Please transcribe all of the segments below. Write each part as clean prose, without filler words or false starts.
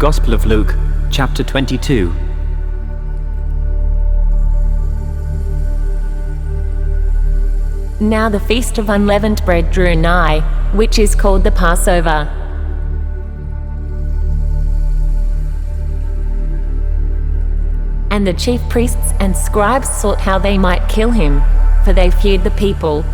Gospel of Luke, chapter 22. Now the feast of unleavened bread drew nigh, which is called the Passover. And the chief priests and scribes sought how they might kill him, for they feared the people.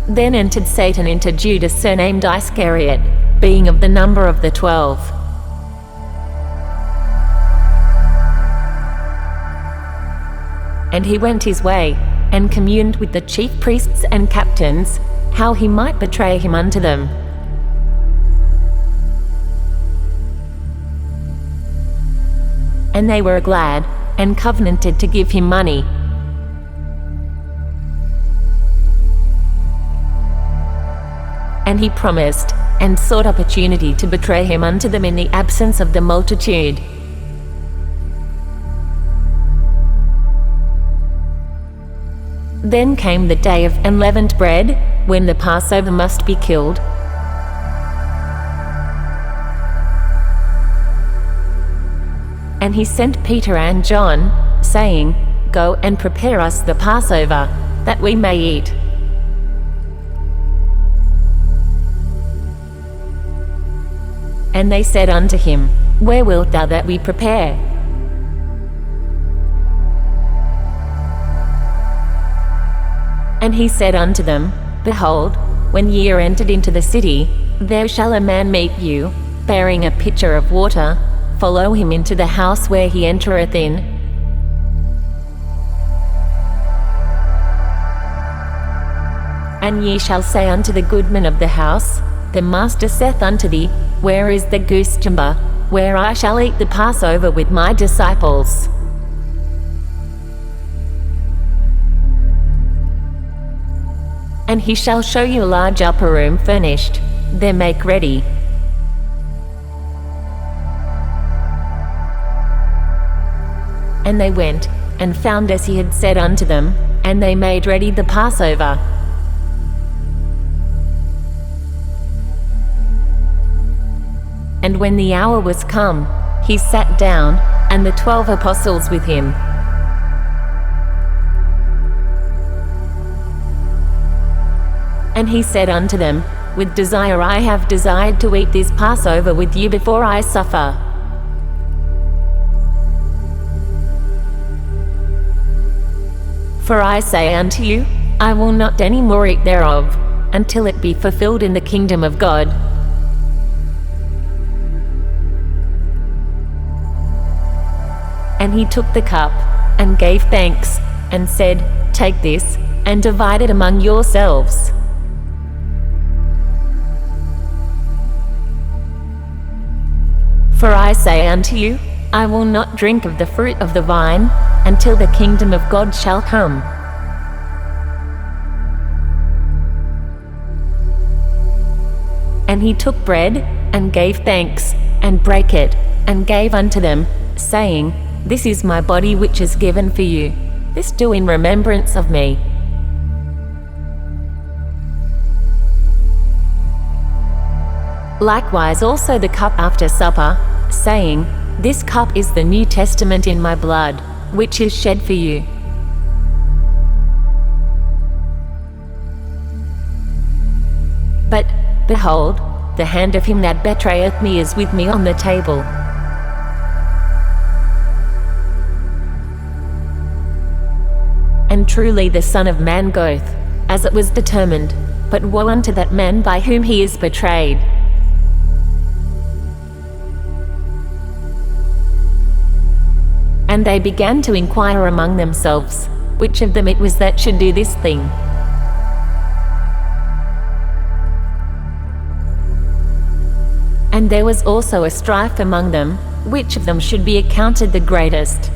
Then entered Satan into Judas, surnamed Iscariot, being of the number of the 12. And he went his way, and communed with the chief priests and captains, how he might betray him unto them. And they were glad, and covenanted to give him money. And he promised, and sought opportunity to betray him unto them in the absence of the multitude. Then came the day of unleavened bread, when the Passover must be killed. And he sent Peter and John, saying, Go and prepare us the Passover, that we may eat. And they said unto him, Where wilt thou that we prepare? And he said unto them, Behold, when ye are entered into the city, there shall a man meet you, bearing a pitcher of water. Follow him into the house where he entereth in. And ye shall say unto the goodman of the house, The master saith unto thee, Where is the goose chamber, where I shall eat the Passover with my disciples? And he shall show you a large upper room furnished. There make ready. And they went, and found as he had said unto them, and they made ready the Passover. And when the hour was come, he sat down, and the 12 apostles with him. And he said unto them, With desire I have desired to eat this Passover with you before I suffer. For I say unto you, I will not any more eat thereof, until it be fulfilled in the kingdom of God. And he took the cup, and gave thanks, and said, Take this, and divide it among yourselves. For I say unto you, I will not drink of the fruit of the vine, until the kingdom of God shall come. And he took bread, and gave thanks, and brake it, and gave unto them, saying, This is my body which is given for you. This do in remembrance of me. Likewise also the cup after supper, saying, This cup is the New Testament in my blood, which is shed for you. But, behold, the hand of him that betrayeth me is with me on the table. And truly the Son of Man goeth, as it was determined, but woe unto that man by whom he is betrayed. And they began to inquire among themselves, which of them it was that should do this thing. And there was also a strife among them, which of them should be accounted the greatest.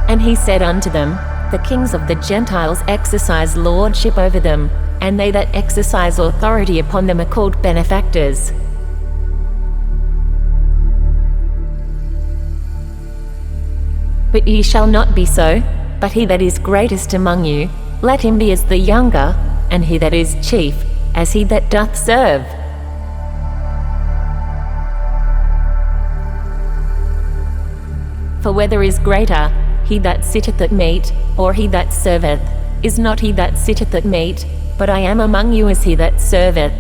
And he said unto them, The kings of the Gentiles exercise lordship over them, and they that exercise authority upon them are called benefactors. But ye shall not be so, But he that is greatest among you, let him be as the younger, and he that is chief, as he that doth serve. For whether is greater, he that sitteth at meat, or he that serveth? Is not he that sitteth at meat? But I am among you as he that serveth.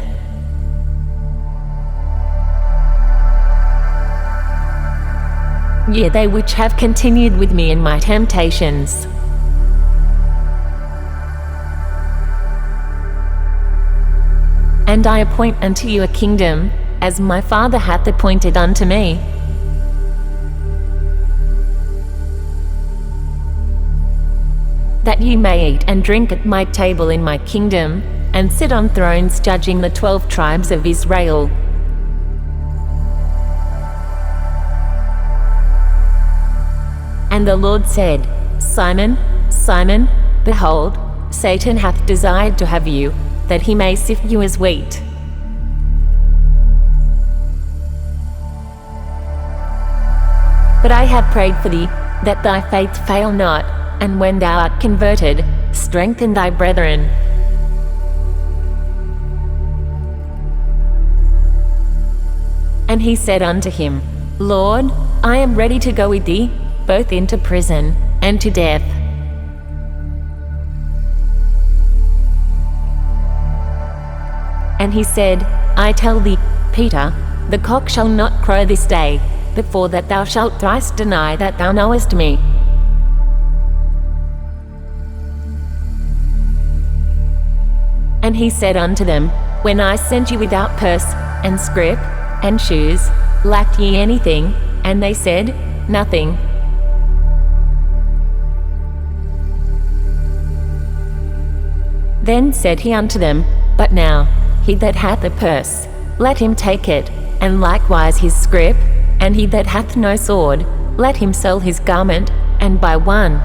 Ye are they which have continued with me in my temptations. And I appoint unto you a kingdom, as my Father hath appointed unto me, that ye may eat and drink at my table in my kingdom, and sit on thrones judging the 12 tribes of Israel. And the Lord said, Simon, Simon, behold, Satan hath desired to have you, that he may sift you as wheat. But I have prayed for thee, that thy faith fail not, and when thou art converted, strengthen thy brethren. And he said unto him, Lord, I am ready to go with thee, both into prison, and to death. And he said, I tell thee, Peter, the cock shall not crow this day, before that thou shalt thrice deny that thou knowest me. And he said unto them, When I sent you without purse, and scrip, and shoes, lacked ye anything? And they said, Nothing. Then said he unto them, But now, he that hath a purse, let him take it, and likewise his scrip, and he that hath no sword, let him sell his garment, and buy one.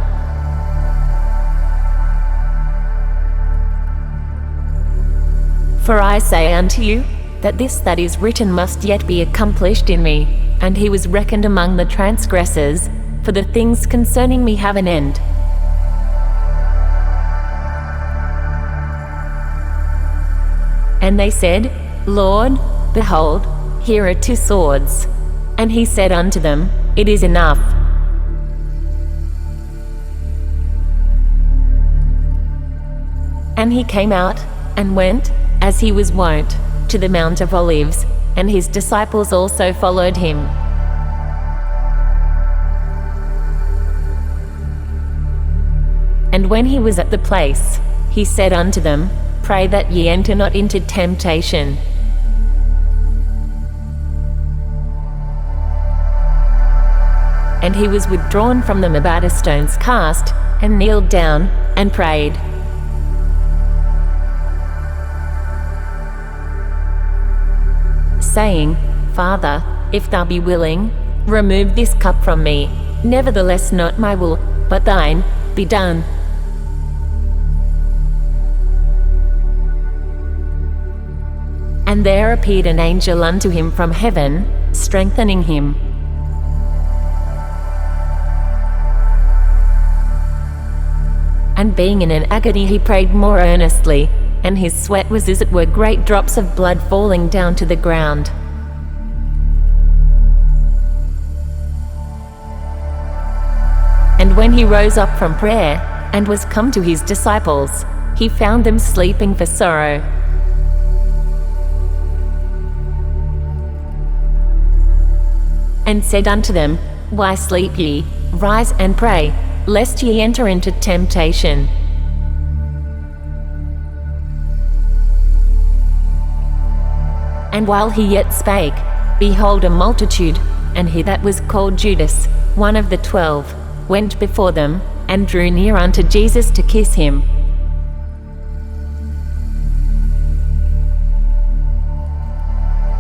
For I say unto you, that this that is written must yet be accomplished in me. And he was reckoned among the transgressors, for the things concerning me have an end. And they said, Lord, behold, here are 2 swords. And he said unto them, It is enough. And he came out, and went, as he was wont, to the Mount of Olives, and his disciples also followed him. And when he was at the place, he said unto them, Pray that ye enter not into temptation. And he was withdrawn from them about a stone's cast, and kneeled down, and prayed, saying, Father, if thou be willing, remove this cup from me. Nevertheless not my will, but thine, be done. And there appeared an angel unto him from heaven, strengthening him. And being in an agony he prayed more earnestly, and his sweat was as it were great drops of blood falling down to the ground. And when he rose up from prayer, and was come to his disciples, he found them sleeping for sorrow. And said unto them, Why sleep ye? Rise and pray, lest ye enter into temptation. And while he yet spake, behold, a multitude, and he that was called Judas, one of the 12, went before them, and drew near unto Jesus to kiss him.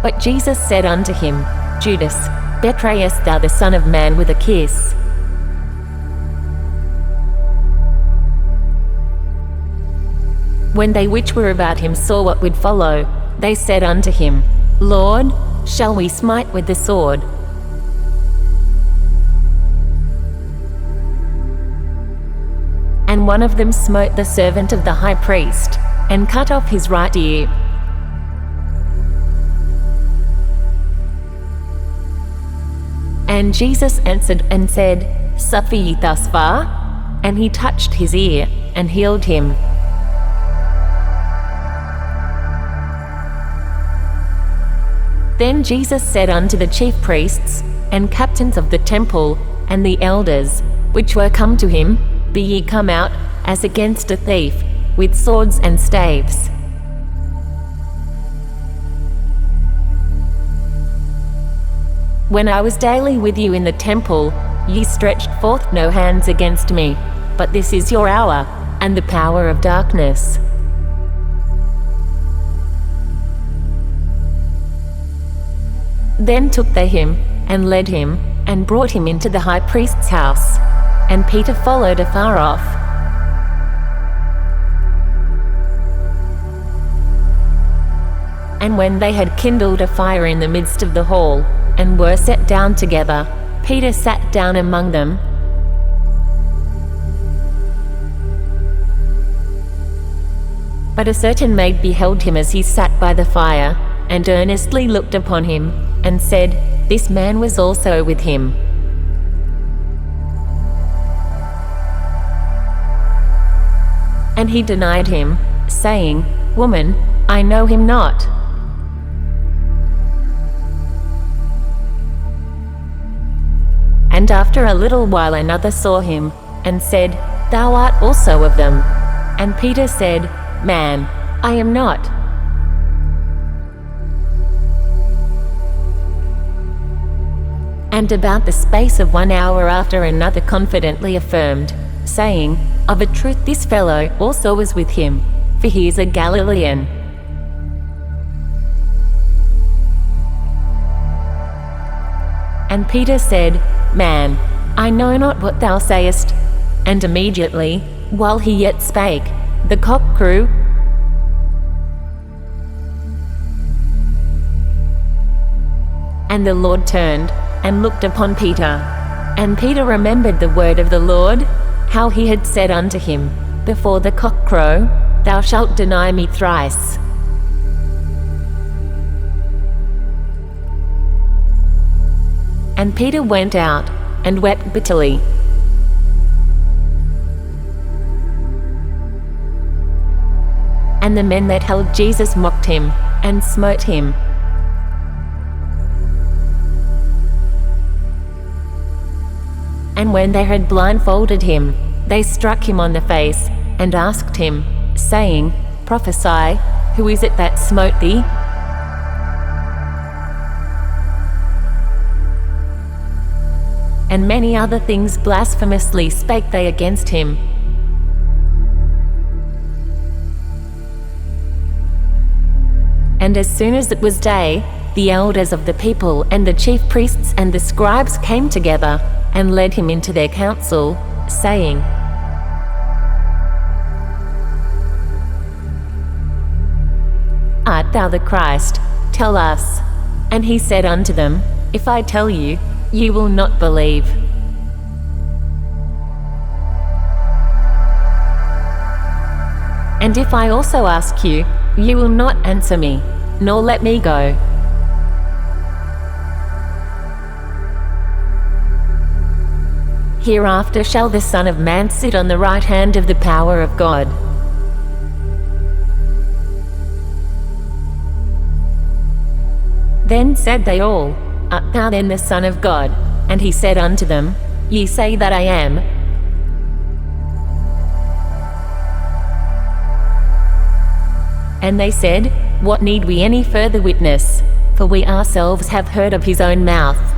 But Jesus said unto him, Judas, betrayest thou the Son of Man with a kiss? When they which were about him saw what would follow, they said unto him, Lord, shall we smite with the sword? And one of them smote the servant of the high priest, and cut off his right ear. And Jesus answered and said, Suffer ye thus far? And he touched his ear, and healed him. Then Jesus said unto the chief priests, and captains of the temple, and the elders, which were come to him, Be ye come out, as against a thief, with swords and staves. When I was daily with you in the temple, ye stretched forth no hands against me, but this is your hour, and the power of darkness. Then took they him, and led him, and brought him into the high priest's house. And Peter followed afar off. And when they had kindled a fire in the midst of the hall, and were set down together, Peter sat down among them. But a certain maid beheld him as he sat by the fire, and earnestly looked upon him, and said, This man was also with him. And he denied him, saying, Woman, I know him not. And after a little while another saw him, and said, Thou art also of them. And Peter said, Man, I am not. And about the space of 1 hour after another confidently affirmed, saying, Of a truth this fellow also was with him, for he is a Galilean. And Peter said, Man, I know not what thou sayest. And immediately, while he yet spake, the cock crew. And the Lord turned, and looked upon Peter. And Peter remembered the word of the Lord, how he had said unto him, Before the cock crow, thou shalt deny me thrice. And Peter went out, and wept bitterly. And the men that held Jesus mocked him, and smote him. And when they had blindfolded him, they struck him on the face, and asked him, saying, Prophesy, who is it that smote thee? And many other things blasphemously spake they against him. And as soon as it was day, the elders of the people and the chief priests and the scribes came together, and led him into their council, saying, Art thou the Christ? Tell us. And he said unto them, If I tell you, ye will not believe. And if I also ask you, ye will not answer me, nor let me go. Hereafter shall the Son of Man sit on the right hand of the power of God. Then said they all, Art thou then the Son of God? And he said unto them, Ye say that I am. And they said, What need we any further witness? For we ourselves have heard of his own mouth.